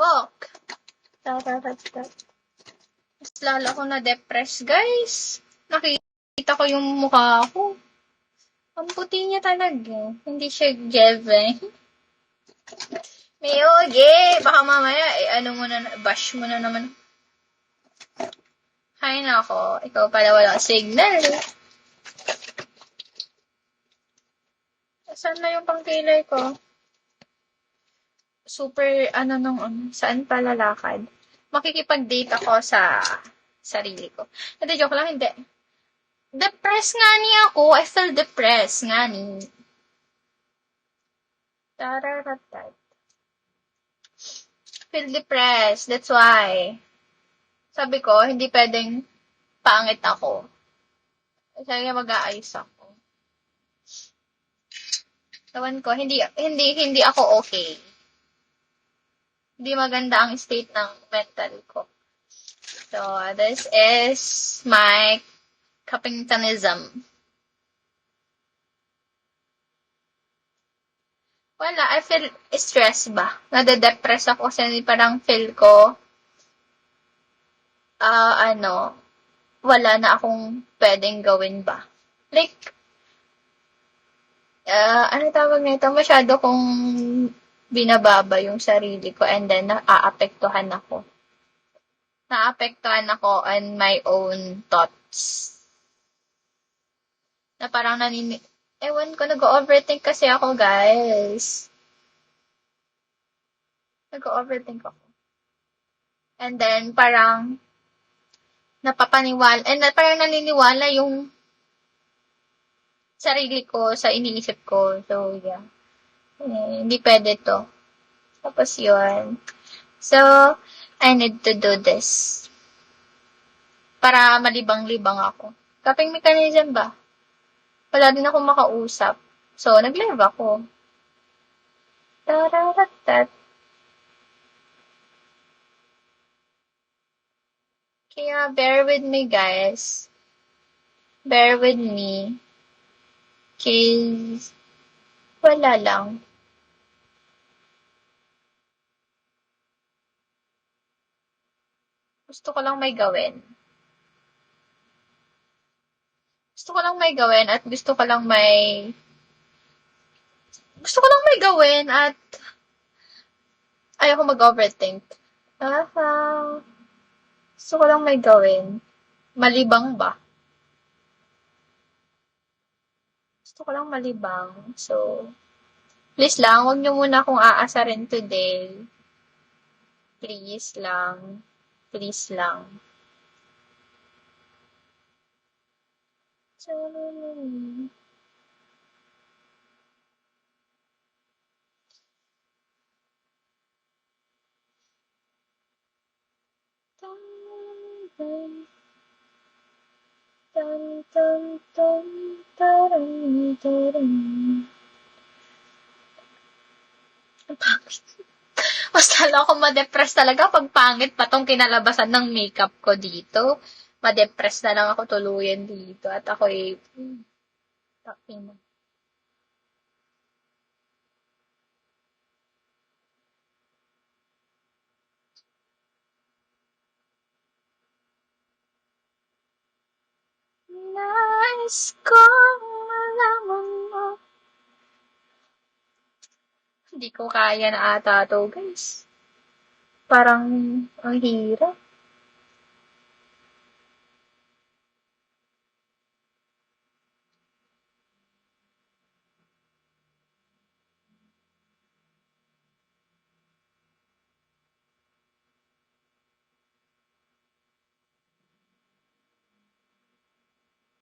Fuck! Tararatat. Mas lalo ko na-depress, guys. Nakita ko yung mukha ko. Ang puti niya talaga. Hindi siya Jeve. Miyoge! Baka mamaya, bash mo na naman. Hay nako, ikaw pala wala signal. Saan na yung pangkilay ko? Super, saan pa lalakad? Makikipag-date ako sa sarili ko. Hindi, joke lang, hindi. Depressed nga ni ako. I feel depressed nga ni. Tararatat. Feel depressed. That's why. Sabi ko, hindi pwedeng pangit ako. Sabi nga mag-aayos ako. Tawan ko, hindi ako okay. Hindi maganda ang state ng mental ko. So, this is my Cuppingtonism. Wala, I feel stress ba? Nade-depress ako kasi parang feel ko, wala na akong pwedeng gawin ba? Like, ano tawag nito? Masyado kong binababa yung sarili ko and then naaapektuhan ako. Naapektuhan ako on my own thoughts. Na parang ewan ko, nag-overthink kasi ako, guys. Nag-overthink ako. And then, parang, parang naniniwala yung sarili ko sa iniisip ko. So, yeah. Hindi pwede to. Tapos yun. So, I need to do this. Para malibang-libang ako. Coping mechanism ba? Wala din ako makausap. So, nag-live ako. Tararatat. Kaya, bear with me, guys. Bear with me. Cause, wala lang. Gusto ko lang may gawin. At gusto ko lang may gawin at ayoko mag-overthink. Gusto ko lang may gawin. Malibang ba? Gusto ko lang malibang. So, please lang, huwag niyo muna akong aasarin today. Please lang. Please lang. Pangit. Mas lalo ako ma-depress talaga pag pangit pa tong kinalabasan ng makeup ko dito. Ma-depress na lang ako tuluyan dito. At ako'y takin. Nais kong malaman mo. Hindi ko kaya na ata to, guys. Parang ang hirap.